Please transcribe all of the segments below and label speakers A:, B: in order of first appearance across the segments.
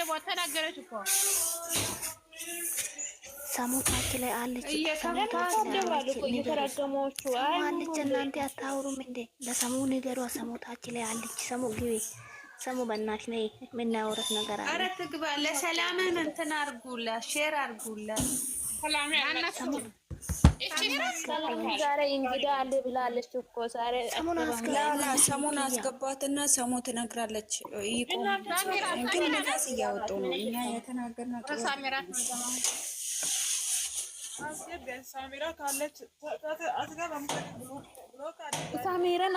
A: ተሳደቧ ተናገረች እኮ
B: ሰሞታች ላይ አለች
C: እየተባሉ እኮ እየተረገመዎቹ
B: አለች። እናንተ አታውሩም እንዴ? ለሰሙ ንገሯ። ሰሞታች ላይ አለች። ሰሙ ግቢ ሰሙ በእናትሽ ነይ የምናወራት ነገር አለ።
D: ኧረ ትግባ። ለሰላምን እንትን አድርጉላት፣ ሼር አድርጉላት።
A: ሰላም ያናት
C: ዛሬ እንግዳ አለ ብላለች እኮ ዛሬ
E: ሰሞን አስገባትና ሰሞ ትነግራለች። ግን ንፋስ እያወጡ ነው። እኛ የተናገርነው
C: ሳሚራን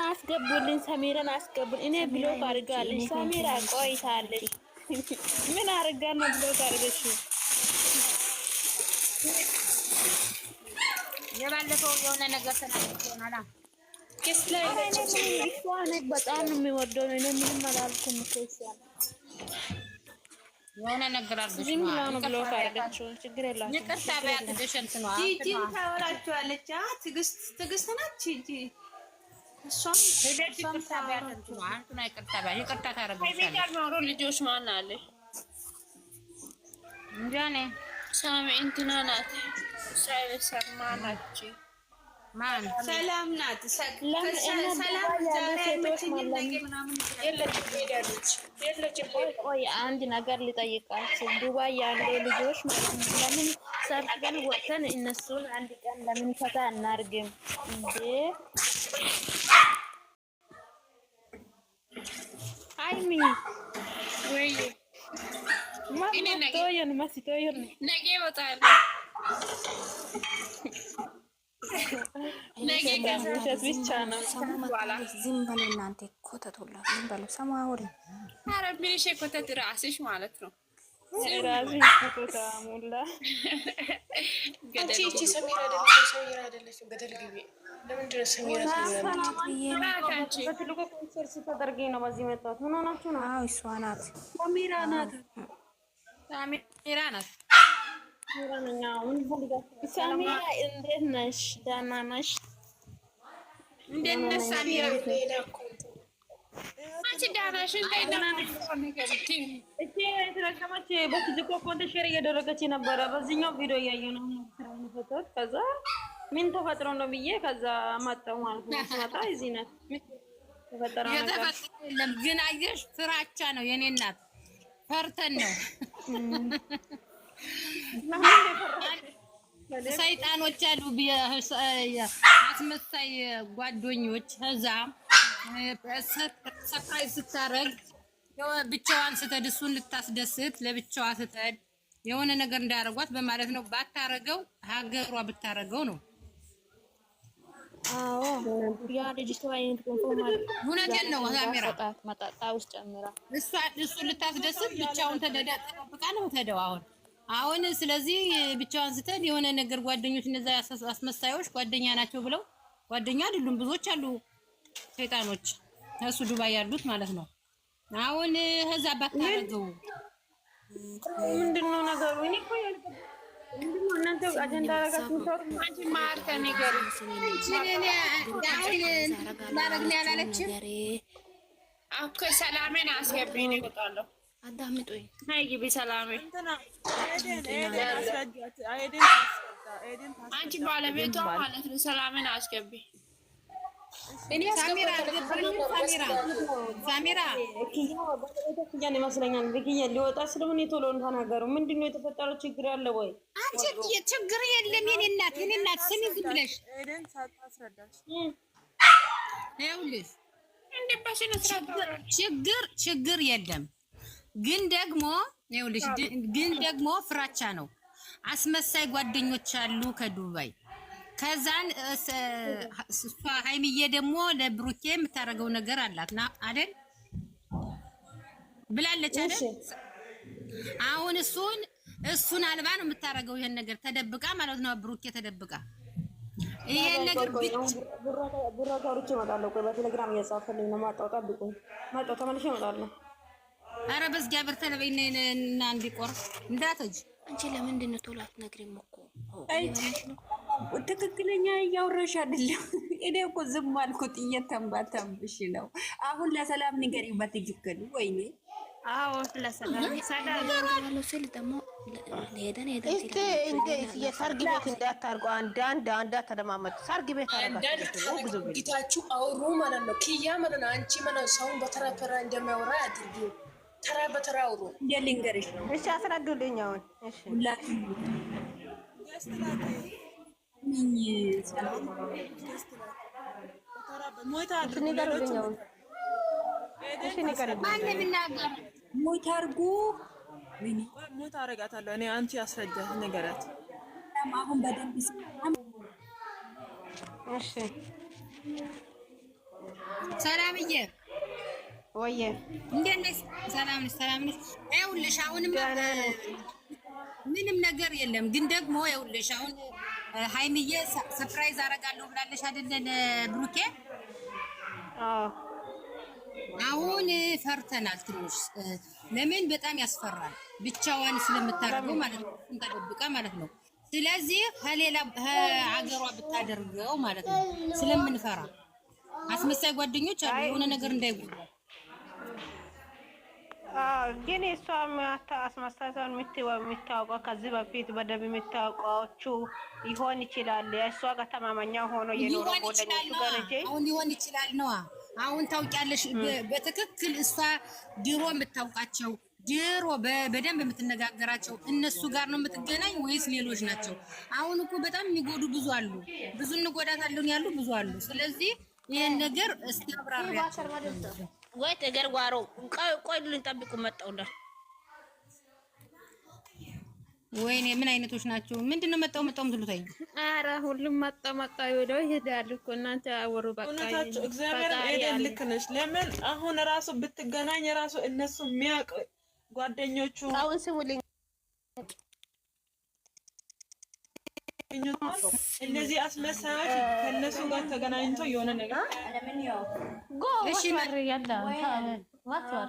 C: አስገቡልን፣ ሳሚራን አስገቡልን። እኔ ብሎክ አድርጋለች። ሳሚራ ቆይታለች። ምን አድርጋ ነው ብሎክ አድርገሽው?
A: የባለፈው የሆነ ነገር ተናግረናል።
C: በጣም ነው የሚወደው ነው። እኔ ምንም አላልኩም እኮ
A: የሆነ ነገር አድርገሽ
C: ነው ብሎክ አድርገሽው። ችግር የለውም።
A: ይቅርታ በያትሽ እንትን ነው
D: ጂጂ ታወራችኋለች። ትዕግስት ናት ጂጂ። እሷም
A: ይቅርታ በያት እንትን ነው አንተና ይቅርታ ታረጋለች።
C: የሚቀርቡ ልጆች ማን አለ?
A: እንጃኔ
C: ሳሚ እንትና ናት። ሰማ ናት።
A: ማን
D: ሰላም ናት። ሰላም
C: የለችም። ቆይ አንድ ነገር ልጠይቃችሁ። ዱባይ ያሉ ልጆች ማለት ነው ለምን ሰርተን ወጥተን እነሱን አንድ ቀን ለምን ፈታ እናርግም እንዴ? አይሚ ወይ ማስቶየን ነገ ይወጣል። ነገ ከሰዓት ብቻ ነው።
B: ዝም በሉ እናንተ ኮተቶላ ዝም በሉ። ሰማውሪ
C: ኧረ ምን ኮተት ራስሽ ማለት ነው። ራስሽ ኮተታ ሙላ
F: አንቺ እቺ ሰሚራ አይደለችም። ገደል ግቢ። ለምንድን ነው ሰሚራ
C: በትልቁ ኮንሰርት ተደርጌ ነው በዚህ መጣሁት። ምን ሆናችሁ ነው?
B: አዎ እሷ ናት።
C: ሰሚራ ናት። ሰሚራ እንዴት ነሽ? ደህና ነሽ?
A: እንዴት ነሽ ሰሚራ? አንቺ ደህና ነሽ?
C: እቺ የተረከመች በትልቁ ኮንሰርት ሼር እያደረገች ነበረ። በዚህኛው ቪዲዮ እያየሁ ነው ፎቶት። ከዛ ምን ተፈጥሮ ነው ብዬ ከዛ መጣሁ ማለት ነው። ስመጣ እዚህ ናት። ተፈጠረ ነገር
A: የለም ግን አየሽ፣ ፍራቻ ነው የኔ እናት። ፈርተን ነው ሰይጣኖች አሉ፣ አስመሳይ ጓደኞች። ከዛ ሰፕራይዝ ስታረግ ብቻዋን ስትሄድ እሱን ልታስደስት ለብቻዋ ስትሄድ የሆነ ነገር እንዳያረጓት በማለት ነው። ባታረገው ሀገሯ ብታረገው ነው።
C: አዎ ያ ልጅቷ አይነት ኮንፎርማል
A: እውነቴን ነው። ካሜራ
C: መጣጣ ውስጥ ጨምራ
A: እሱን ልታስደስት ብቻውን ተደብቃ ነው የምትሄደው አሁን ስለዚህ ብቻዋን ስትሄድ የሆነ ነገር ጓደኞች እነዛ አስመሳዮች ጓደኛ ናቸው ብለው ጓደኛ አይደሉም ብዙዎች አሉ ሰይጣኖች እሱ ዱባይ ያሉት ማለት ነው። አሁን ከዛ ባታረገው
C: ምንድነው ነገሩ? እኔ እኮ ምንድነው እናንተ አጀንዳ አረጋችሁ? አንቺ ማርተ ነገር
A: ማረግኛ ያላለችም
C: አኮ ሰላሜን አስገብኝ ነው ይወጣለሁ።
B: አዳምጡኝ።
C: አይ ግቢ ሰላሜ አንቺ ባለቤቷ ማለት ነው። ሰላሜን አስገብኝ።
A: እኔ ሳሚራ
C: ይመስለኛል ቪኪያ ሊወጣ ስለሆነ ቶሎ ተናገሩ። ምንድነው የተፈጠረው? ችግር አለ ወይ?
A: አንቺ ችግር የለም የኔ እናት ስሚ ዝም ብለሽ ይኸውልሽ ችግር የለም ግን ደግሞ ፍራቻ ነው። አስመሳይ ጓደኞች አሉ ከዱባይ። ከዛን እሷ ሃይሚዬ ደግሞ ለብሩኬ የምታረገው ነገር አላትና አይደል ብላለች አይደል? አሁን እሱን አልባ ነው የምታረገው ይሄን ነገር ተደብቃ ማለት ነው። ብሩኬ ተደብቃ ይሄን ነገር
C: ቡራ ታውርቼ እመጣለሁ። ቆይ በቴሌግራም እየጻፈልኝ ነው። ማጣው ጠብቁኝ። ማጣው ተመልሼ እመጣለሁ።
A: ኧረ በእግዚአብሔር ተለበይና እንዲቆር እንዳትሄጂ።
B: አንቺ ለምንድን ነው ቶሎ አትነግሪም እኮ?
E: ትክክለኛ እያወራሽ አይደለም። እኔ እኮ ዝም አልኩት እየተንባተብሽ ነው። አሁን ለሰላም ንገሪኝ በትክክል። ወይኔ
D: አዎ ለሰላም ሰላም
B: ያለው ስል ደግሞ ሄደን
G: እስቲ እንደ የሰርግ ቤት እንዳታርጉ። አንድ ተደማመጡ። ሰርግ ቤት አረጋችሁ
F: ጌታችሁ አውሩ ማለት ነው። ኪያ ማለት ነው። አንቺ ማለት ሰውን በተራ ተራ እንደማያወራ አድርጊ። ተራ በተራ አውሩ።
E: ልንገርሽ ነው።
G: እሺ አስረዱልኝ። አሁን እሺ
E: ሞት አድርጉ።
H: ሞት አደርጋታለሁ እኔ። አንቺ አስረዳት ንገራት።
E: አሁን በደንብ
G: እሺ
A: ሰላምዬ
G: ወየ
A: እንዴት ነሽ? ሰላም ነሽ? ሰላም ነሽ? ይኸውልሽ አሁንም ምንም ነገር የለም፣ ግን ደግሞ ይኸውልሽ አሁን ሃይሚዬ ሰርፕራይዝ አደርጋለሁ ብላለሽ አይደለ ለብሩኬ? አሁን ፈርተናል ትንሽ። ለምን በጣም ያስፈራል፣ ብቻዋን ስለምታደርገው ማለት ነው፣ ተደብቃ ማለት ነው። ስለዚህ ከሌላ ሀገሯ ብታደርገው ማለት ነው ስለምንፈራ፣ አስመሳይ ጓደኞች አሉ የሆነ ነገር እንዳይጎዳ።
G: ግን እሷ አስመሳሳን የምታውቀው ከዚህ በፊት በደንብ የምታውቀዎቹ ይሆን ይችላል። እሷ ጋር ተማማኛ ሆኖ የኖረ ጓደኞቹ ጋር እንጂ
A: አሁን ሊሆን ይችላል ነዋ። አሁን ታውቂያለሽ በትክክል እሷ ድሮ የምታውቃቸው ድሮ በደንብ የምትነጋገራቸው እነሱ ጋር ነው የምትገናኝ ወይስ ሌሎች ናቸው? አሁን እኮ በጣም የሚጎዱ ብዙ አሉ፣ ብዙ እንጎዳታለን ያሉ ብዙ አሉ። ስለዚህ ይሄን ነገር እስቲ አብራሪያቸው።
G: ወይ ተገር ጓሮ ቆይ ልንጠብቁ መጣውና
A: ወይኔ ምን አይነቶች ናቸው? ምንድነው መጣው ምትሉታኝ?
C: ኧረ ሁሉም መጣ ይወደው ይሄዳል እኮ እናንተ አወሩ በቃ።
H: እውነታችሁ እግዚአብሔር ኤደን ልክ ነሽ። ለምን አሁን ራሱ ብትገናኝ ራሱ እነሱ የሚያውቅ ጓደኞቹ
G: አሁን ስሙልኝ
H: እነዚህ አስመሳዮች ከነሱ ጋር ተገናኝቶ የሆነ ነገር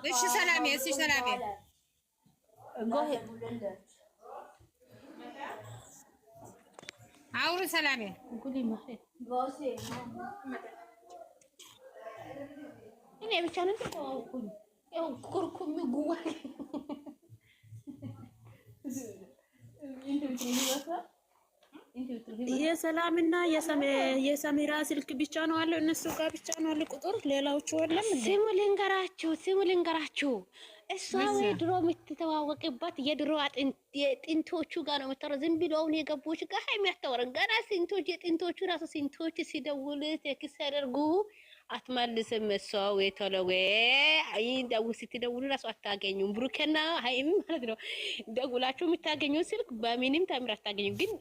A: እሺ ሰላሜ እሺ ሰላሜ አውሩ ሰላሜ
B: እኔ ብቻ ነኝ ኩርኩም ጉዋ
C: የሰላምና የሰሚራ ስልክ ብቻ ነው አለው። እነሱ ጋር ብቻ ነው አለ ቁጥር፣ ሌላዎቹ የለም።
B: ስሙ ልንገራችሁ እሷ ወይ ድሮ የምትተዋወቅበት የድሮ የጥንቶቹ ጋር ነው የምታወራው። ዝም ብሎ አሁን የገቦች ጋር የሚያታወራን ገና ስንቶች የጥንቶቹ ራሱ ስንቶች ሲደውል ቴክስ ያደርጉ አትመልስም። እሷ ወይ ቶሎ ወይ ደው ስትደውሉ ራሱ አታገኙም። ብሩኬና ሃይሚ ማለት ነው ደውላችሁ የምታገኙ ስልክ በምንም ታምር አታገኙም። ግን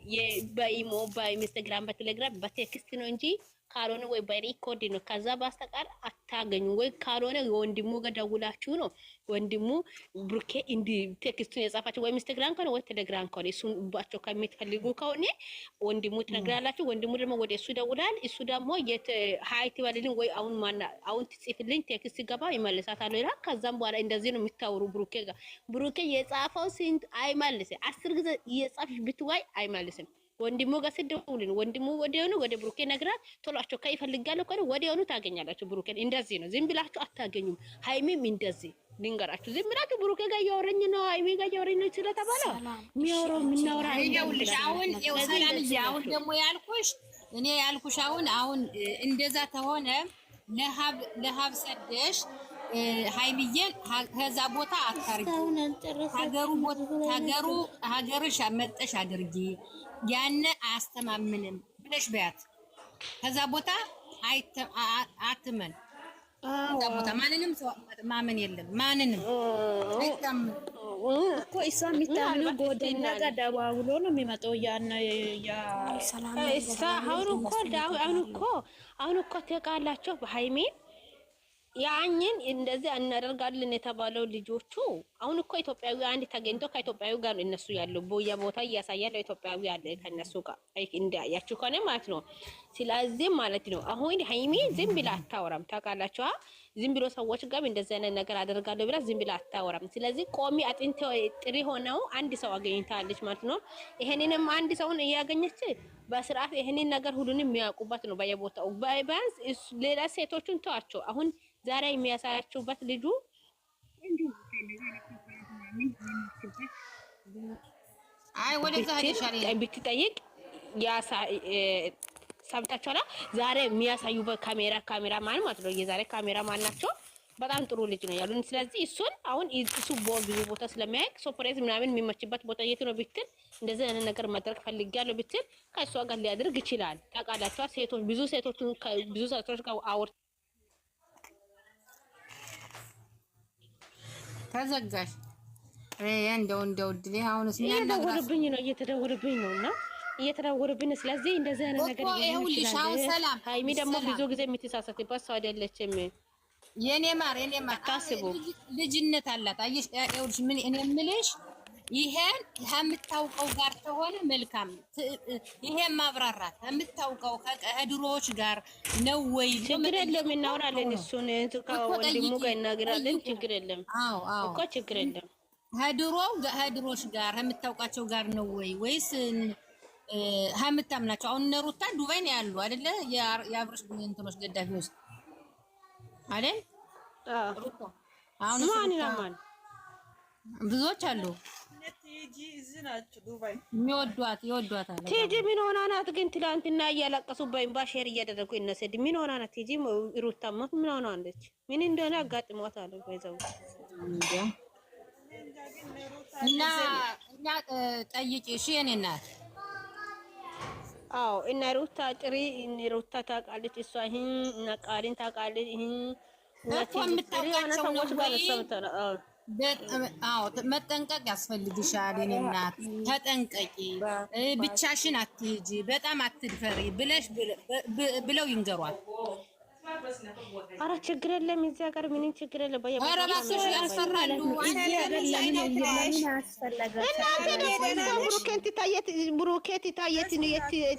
B: በኢሞ በኢንስታግራም በቴሌግራም በቴክስት ነው እንጂ ካልሆነ ወይ በሪኮርድ ነው። ከዛ በስተቀር አታገኙ። ወይ ካልሆነ ወንድሙ ጋር ደውላችሁ ነው ወንድሙ ብሩኬ እንዲ ቴክስቱን የጻፋችሁ ወይ ኢንስታግራም ከሆነ ወይ ቴሌግራም ከሆነ እሱን ባቸው ከሚፈልጉ ከሆነ ወንድሙ ትነግራላችሁ። ወንድሙ ደግሞ ወደ እሱ ደውላል። እሱ ደግሞ ሃይቲ ባልልኝ ወይ አሁን ትጽፍልኝ ቴክስት ገባ ይመልሳታል ይላል። ከዛም በኋላ እንደዚህ ነው የምታወሩ ብሩኬ ጋር። ብሩኬ የጻፈው ስንት አይመልስም። 10 ጊዜ የጻፍሽ ብትዋይ አይመልስም። ወንድሙ ጋር ስደውልን ወንድሙ ወዲያውኑ ወደ ብሩኬ ነግራል። ቶሏቸው ከይፈልጋለሁ ከሆነ ወዲያውኑ ታገኛላችሁ ብሩኬን። እንደዚህ ነው፣ ዝም ብላችሁ አታገኙም። ሃይሚም እንደዚህ ልንገራችሁ፣ ዝም ብላችሁ ብሩኬ ጋር እያወራኝ ነው ሃይሚ ጋር እያወራኝ ነው ስለተባለ የሚያወራው የምናወራ
A: ይኸውልሽ። አሁን ሰላምዬ አሁን ደግሞ ያልኩሽ እኔ ያልኩሽ አሁን እንደዛ ተሆነ ለሀብ ሰደሽ ሃይሚዬን ከዛ ቦታ አታርጊ። ሀገርሽ መጠሽ አድርጊ። ያነ አያስተማምንም ብለሽ በያት። ከዛ ቦታ አትመን። ከዛ ቦታ ማንንም ማመን የለም። ማንንም አይታመን
C: እኮ እሷ የሚታምነው ጎደኛ ጋር ደዋውሎ ነው የሚመጣው። አሁን እኮ ተቃላቸው በሃይሜን ያኝን እንደዚህ እናደርጋለን የተባለው ልጆቹ አሁን እኮ ኢትዮጵያዊ አንድ ተገኝቶ ከኢትዮጵያዊ ጋር እነሱ ያለው ቦታ እያሳያለው ኢትዮጵያዊ ያለ ከነሱ ጋር እንዳያችሁ ከሆነ ማለት ነው። ስለዚህ ማለት ነው አሁን ሃይሚ ዝም ብላ አታወራም። ታውቃላችሁ፣ ዝም ብሎ ሰዎች ጋር እንደዚህ አይነት ነገር አደርጋለሁ ብላ ዝም ብላ አታወራም። ስለዚህ ቆሚ አጥንቶ ጥሪ ሆነው አንድ ሰው አገኝታለች ማለት ነው። ይሄንንም አንድ ሰውን እያገኘች በስርዓት ይሄንን ነገር ሁሉንም የሚያውቁበት ነው በየቦታው። ቢያንስ ሌላ ሴቶቹን ተዋቸው። አሁን ዛሬ የሚያሳያችሁበት ልጁ
A: አይ ወደዛ ሄደሻል
B: ብትጠይቅ ሰምታችኋላ። ዛሬ የሚያሳዩ በካሜራ ማን ማለት ነው የዛሬ ካሜራ ማን ናቸው? በጣም ጥሩ ልጅ ነው ያሉን። ስለዚህ እሱን አሁን እሱ ብዙ ቦታ ስለሚያይቅ ሶፍሬዝ ምናምን የሚመችበት ቦታ የት ነው ብትል እንደዚህ አይነት ነገር ማድረግ ፈልጋለሁ ብትል ከእሷ ጋር ሊያደርግ ይችላል። ታውቃላችሁ ሴቶች ብዙ ሴቶች ጋር አውር
A: ተዘጋሽ እንደው ድሌ አሁንስ
B: እየተደወለብኝ ነውና እየተደወለብኝ። ስለዚህ እንደዚህ አይነት ነገር ይችላል። ሃይሚ ደግሞ ብዙ ጊዜ የምትሳሳትበት ሰው አይደለችም።
A: የኔ ማር
B: አታስቡ።
A: ልጅነት አላት። አየሽ ይኸውልሽ ምን እኔ የምልሽ ይሄን ከምታውቀው ጋር ተሆነ መልካም። ይሄን ማብራራት ከምታውቀው ከድሮዎች ጋር ነው ወይ?
B: ችግር የለም እናወራለን። እሱን ከወንድሙ ጋር እናገራለን። ችግር የለም እኮ ችግር የለም።
A: ከድሮዎች ጋር ከምታውቃቸው ጋር ነው ወይ ወይስ ከምታምናቸው? አሁን እነ ሩታ ዱባይ ነው ያሉ አይደለ? የአብርሽ እንትኖች ገዳፊዎች አይደል? አሁን
B: ማን
A: ብዙዎች አሉ ይወዷታል።
B: ቲጂ ምን ሆና ናት ግን? ትላንትና እያለቀሱ በእንባ ሼር እያደረጉ እነሰድ ምን ሆና ናት? ቲጂ ሩታ ምን ሆና አለች? ምን እንደሆነ አጋጥሟታል ወይዘው
A: እና ጠይቂ እሺ የኔ እናት።
B: አዎ እና ሩታ ጥሪ ሩታ ታውቃለች። እሷ ይሄን እና ቃልን ታውቃለች። ይሄን
A: ሰዎች ጋር ሰምተና መጠንቀቅ ያስፈልግሻል የኔ እናት። ተጠንቀቂ፣ ብቻሽን አትሂጂ፣ በጣም አትድፈሪ ብለው ይንገሯል።
B: ኧረ ችግር የለም እዚህ ሀገር ምንም ችግር የለም።
A: ኧረ እባክሽ ያስፈራሉ።
B: ብሩኬት ታየት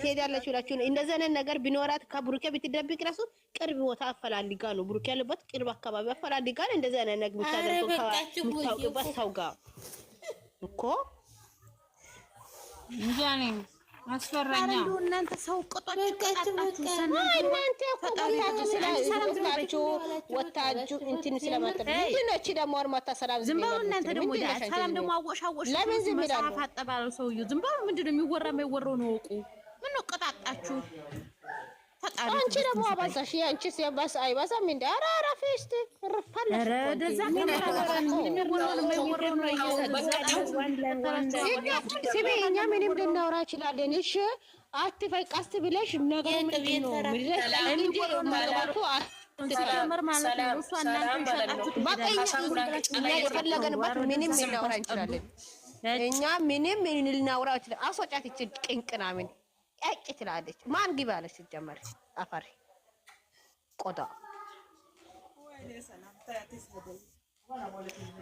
B: ትሄዳለች ብላችሁ እንደዚህ አይነት ነገር ቢኖራት ከብሩኬ ብትደብቅ ራሱ ቅርብ ቦታ አፈላልጋ ነው። ብሩኬ ያለበት ቅርብ አካባቢ አፈላልጋ ነው። እንደዚህ አይነት ነገር የምታውቅበት ሰው ጋር እኮ
A: እንጃኔ አስፈራኛ።
D: እናንተ ሰው
B: ወታችሁ እንትን ስለማጠብ ምንድነች ደግሞ አርማታ ሰላም
D: ዝም በሉ እናንተ ደግሞ ሰላም ደግሞ አወሻወሽ
B: ለምን ዝም ይላሉ?
D: አጠባለው ሰውዬው ዝም በሉ። ምንድነው የሚወራ የማይወራው ነው እውቁ። ምን ነው ቀጣጣችሁ?
B: አንቺ ደግሞ አባዛሽ አንቺ ሲያባስ አይባዛም እንዴ? ኧረ አረፈስት ረፋለ
D: ኧረ ደዛ ምን
B: እኛ ምንም ልናወራ እንችላለን። እሺ አትፈይ ቀስ ብለሽ ነገሩ ምንድን ነው የፈለገንበት ምንም ልናወራ እንችላለን። እኛ ምንም ልናወራ እንችላለን። አስወጫት ይችል ቅንቅናምን ቀቅ ትላለች። ማን ግባ አለች? ሲጀመር አፈር ቆዳ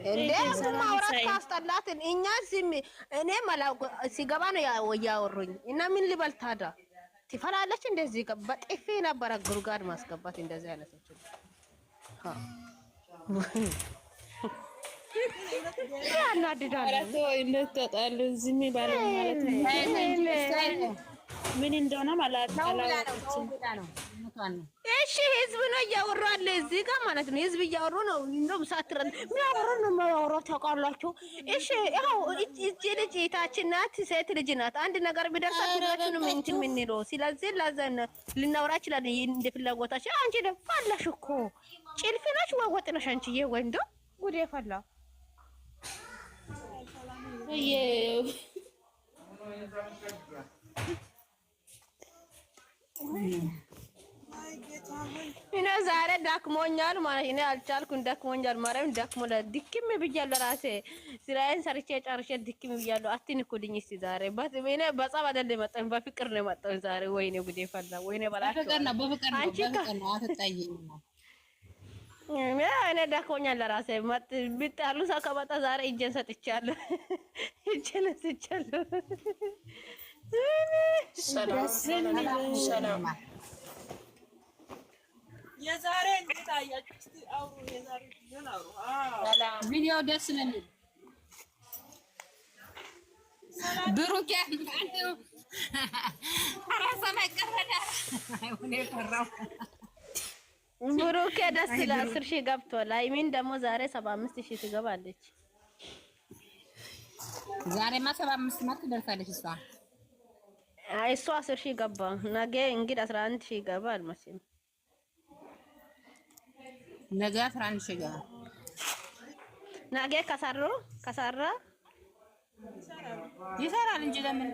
B: እንዴ ማውራት ካስጠላት እኛ ዝም እኔ ማላው ሲገባ ነው ያወሩኝ እና ምን ልበል ታዲያ? ትፈላለች እንደዚህ በጥፊ ነበር ጉርጋድ ማስገባት እንደዚህ አይነቶች ያናድዳሉ።
H: እንደተጣሉ ዝም ባለ ማለት ነው። ምን እንደሆነ ማለት ነው።
B: እሺ ህዝብ ነው እያወሩ አለ እዚህ ጋር ማለት ነው። ህዝብ እያወሩ ነው። እንደው ሳትረን ምን አወሩ ነው የማወራው ታውቃላችሁ? እሺ ያው እቺ ልጅ እህታችን ናት፣ ሴት ልጅ ናት። አንድ ነገር ቢደርሳት ሁላችንም እንትን የምንለው ስለዚህ ላዘን ልናወራ ይችላል እንደ ፍላጎታችን። አንቺ ደግሞ አላሽ እኮ ጭልፍ ነሽ ወይ ወጥ ነሽ አንቺዬ? ወይ እንደው ጉዴ ፈላ እኔ ዛሬ ዳክሞኛል ማለት እኔ አልቻልኩም። ደክሞኛል ማርያም ደክሞኛል። ድክም ብያለሁ። ራሴ ስራዬን ሰርቼ ጨርሼ ድክም ብያለሁ። አትንኩልኝ እስቲ ዛሬ እኔ በጸብ አይደለም የመጣሁኝ በፍቅር ነው የመጣሁኝ ዛሬ። ወይኔ ጉዴ ፈላ። ወይኔ በላቸው አንቺ እኔ ዳክሞኛል ለራሴ ቢጣሉ ሰው ከመጣ ዛሬ እጄን ሰጥቻለሁ። እጄን ሰጥቻለሁ።
F: ሰላም
H: የዛሬ እንዴት አያችሁ? እስቲ አውሩ። የዛሬ ምን አውሩ?
A: ቪዲዮ ደስ ነው የሚል ብሩክ አንተ አራሳ ማይቀረዳ አይሁን የፈራው
B: ብሩኬ ደስ ይላል። 10,000 ገብቷል። አይሚን ደግሞ ዛሬ 75,000 ትገባለች።
A: ዛሬማ 75 ማት ትደርሳለች እሷ።
B: አይ እሷ 10,000 ገባ። ነገ እንግዲህ 11,000 ይገባል መሰለኝ።
A: ነገ 11,000 ይገባል።
B: ነገ ከሰራ
A: ይሰራል እንጂ ለምን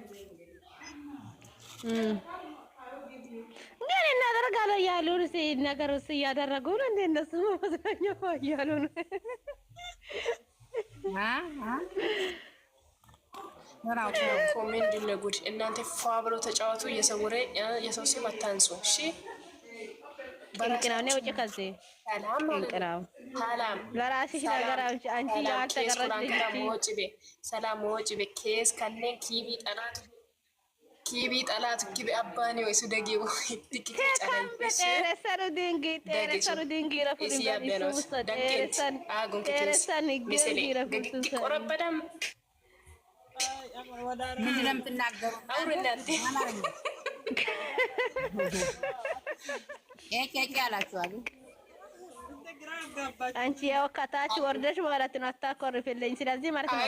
B: ግን እናደርጋለን ያሉን ነገር እያደረጉ ነው። እንደ እነሱ መዝናኛ እያሉ ነው።
F: ምንድን ነው ጉድ? እናንተ ፏ ብሎ ተጫወቱ። የሰው ስም አታንሱ። እሺ
B: ቅንቅናው ነው። ውጭ ከዚህ ቅንቅናው ለራስሽ ነገር አንቺ ያልተቀረጽሽ
F: ሰላም ወጪ በኬስ ከነ ኪቢ ጠላት ኪቢ አባኔ ወይ ሱደጊ ወይ ትክክል
B: ተረሰሩ ድንጊ ረፉ ተረሰን ድንጊ
F: ቆረበዳም
A: ምንድን ነው የምትናገሩ?
F: አውሩ እናንተ
A: ኤኬ አላችኋል።
B: አንቺ ያው ከታች ወርደሽ ማለት ነው። አታኮርፊልኝ። ስለዚህ ማለት ነው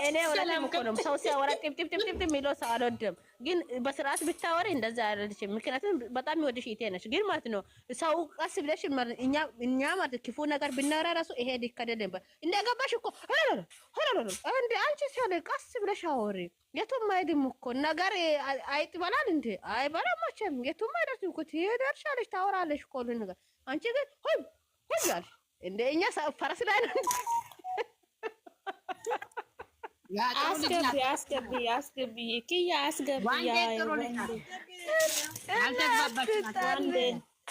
B: እኔ ወላለም እኮ ነው ሰው ሲያወራ ጢፕ የሚለው ሰው አልወድም። ግን በስርዓት ብታወሪ እንደዛ አይደለሽም። ምክንያቱም በጣም ይወድሽ ይቴ ነሽ። ግን ማለት ነው ሰው ቀስ ብለሽ እኛ ማለት ክፉ ነገር ብናወራ ራሱ ይሄ ሊከደልም እንደገባሽ እኮ እንደ አንቺ ሲያለ ቀስ ብለሽ አወሪ። የቱም አይድም እኮ ነገር አይጥ ይበላል እንዴ? አይበላም መቼም። የቱም አይደርስም እኮ ትሄዳለሽ፣ ታወራለሽ እኮ ሁሉ ነገር። አንቺ ግን ይላል እንደኛ ፈረስ ላይ ነው።
G: አስገቢ ኪያ አስገቢ።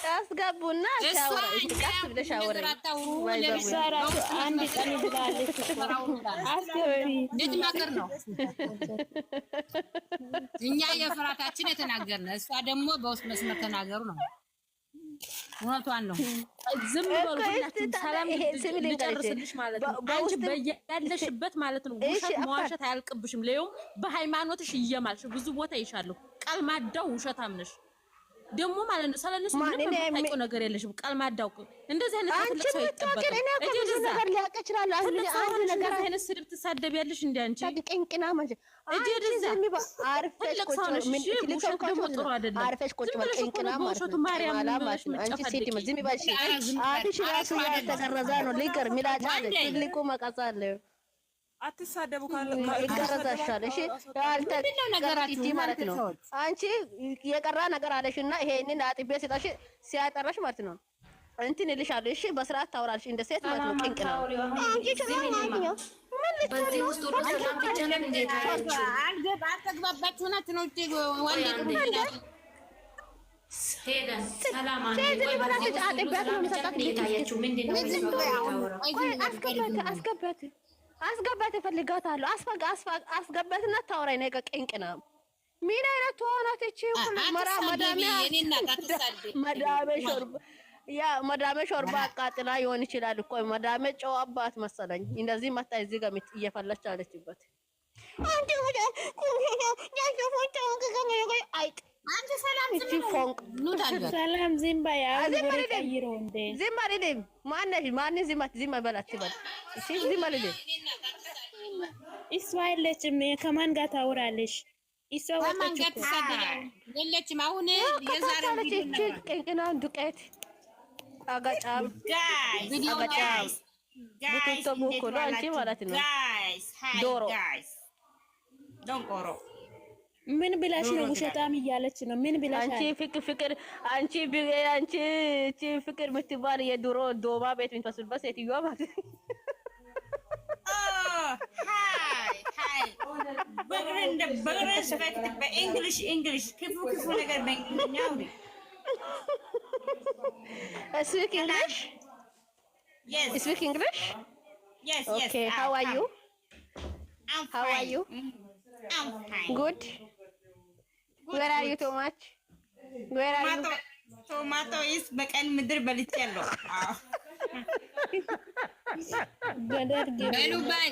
B: አስገቡና ቀስ ብለሽ አውሪ።
G: አንድ ቀን ብላለች። አስገቢ
A: ልትመክር ነው። እኛ የፍራታችን የተናገርነው እሷ ደግሞ በውስጥ መስመር ተናገሩ ነው። እውነቷን ነው።
D: ዝም በሉ ሁላችሁም። ሰላም ልጨርስልሽ ማለት ነው። አንቺ በያለሽበት ማለት ነው ውሸት መዋሸት አያልቅብሽም። ለየውም በሃይማኖትሽ እየማልሽ ብዙ ቦታ ይሻለሁ። ቃል ማዳው ውሸታም ነሽ ደግሞ ማለት ነው። ስለነሱ ምንም የምታውቂው ነገር የለሽም። ቃል ማዳው እንደዚህ አይነት ትልቅ ሰው ይጠበቃል።
B: እዚህ ነገር ሊያውቅ ይችላል። አንድ ነገር
D: አይነት ስድብ ትሳደቢያለሽ እንዴ አንቺ?
B: ቅንቅና ማለት አንቺ ዝም በይ። አርፈሽ ቁጭ ነው። ምን ትልቅ ደግሞ ጥሩ አይደለም። አርፈሽ ቁጭ በል። ቅንቅና ማለት ነው። አንቺ ሴት ዝም በይ። አፍሽ ራሱ ያልተቀረዘ ነው። ሊቀር ሚላጫ አለ። ትልቁ መቀጻ አለ።
H: አትሳደቡ ካለ
B: ይቀረዛሻል። እሺ ያልተቀረጽቲ ማለት ነው። አንቺ የቀራ ነገር አለሽና ይሄንን አጥቤ ሲጣሽ ሲያጠራሽ ማለት ነው እንትን እልሻለሁ። እሺ በስርዓት ታወራልሽ እንደ ሴት ማለት ነው። ቅንቅ ነው አንቺ ተማማኝ
I: በዚህ ውስጥ ሁሉ ሰላም ብቻ ነው እንዴ?
A: አልተግባባችሁ ናችሁ ነው እንጂ ወንድ
I: ሄደን ሰላም አንዴ ወይ በዚህ አጥቤያት ነው መሰጣት እየታያችሁ ምንድነው?
B: አስገባት እፈልጋታለሁ። አስገባትና ታወራኝ ነገር ቅንቅና ምን አይነት ተዋናት እቺ መዳሜ ሾርባ አቃጥላ ይሆን ይችላል እኮ መዳሜ ጨው አባት መሰለኝ። እንደዚህ መጣ እዚህ ጋር እየፈለች አለችበት።
A: አንቺ ሰላም
G: ሰላም ዝም በይ።
B: ዝም አልልም። ማነሽ ዝም በላት በል። እሺ ዝም አልልም።
G: እሷ የለችም። ከማን ጋር ታወራለች? እሷ
A: ከማን ጋር ትሳደባለች? የለችም። አሁን የዛሬው ቪዲዮ
B: ቅንቅና ዱቄት አጋጫም ቡትቶ ቡኩሎ አንቺ ማለት ነው ዶሮ
A: ዶንቆሮ
G: ምን ብላሽ ነው? ውሸታም እያለች ነው። ምን ብላሽ?
B: አንቺ ፍቅር አንቺ ፍቅር የምትባል የድሮ ዶማ ቤት የምትመስልበት ሴትዮዋ ማለት ነው።
A: በሬስፔክት በእንግሊሽ ክፉ ነገር በእንግሊዝኛ
B: Speak English?
A: Yes.
B: Speak English?
A: Yes.
B: Okay, how are you?
A: I'm fine.
B: How are you?
A: I'm fine.
B: Good. Where are you too much? Where are you?
A: Tomato is በቀን ምድር በልቻለሁ። በሉ ባይ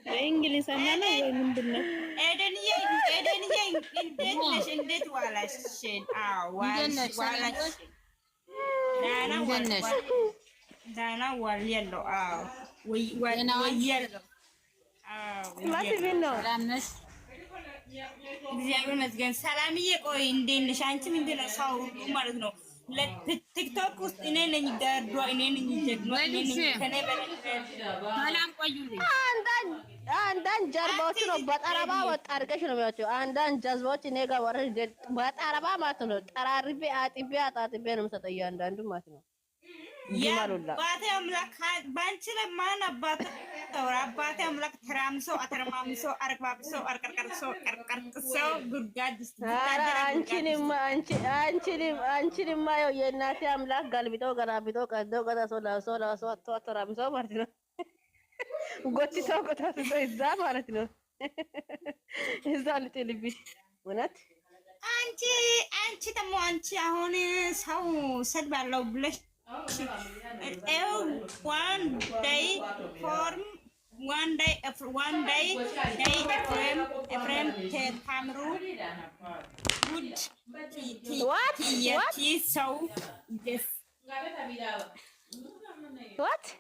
G: በእንግሊዝ እና ነው ወይ ምንድነው?
A: ኤደንዬ እንዴት ዋላሽ? ዋላሽ
J: ዳና ዋልያለው አዎ ወያለው
G: ማስቢን ነው
A: ላምነሽ
J: እግዚአብሔር ይመስገን። ሰላምዬ ቆይ እንዴት ነሽ? አንቺ ምንድን ነው ሰው ሁሉ ማለት ነው ቲክቶክ ውስጥ እኔ ነኝ ገርዷ እኔ ነኝ ጀግኖ እኔ ነኝ ከኔ በላይ
A: ሰላም ቆዩልኝ።
B: አንዳንድ ጀርባዎች ነው በጠረባ ወጣ አድርገሽ ነው የሚያቸው። አንዳንድ ጀዝባዎች እኔ ጋር ወረድ በጠረባ ማለት ነው። ጠራርቤ አጥቤ አጣጥቤ ነው የምሰጠው እያንዳንዱ ማለት ነው። ይማሉላ
J: አባቴ አምላክ ባንቺ ላይ ማን አባቴ ተወራ አባቴ አምላክ ተራምሶ አተረማምሶ አርባብሶ አርቀርቀርሶ ቀርቀርቅሶ ጉድጓድ አንቺንማ ያው የእናቴ አምላክ ገልብጦ ገላብጦ ቀዶ ቀዳሶ ላሶ አተራምሶ ማለት ነው። ጎትቶ ቆታቶ እዛ ማለት ነው። እዛ ልጥልብሽ እውነት አንቺ ደግሞ አንቺ አሁን ሰው ሰድባለሁ ብለሽ one day Ephraim Tamru would what so yes
B: what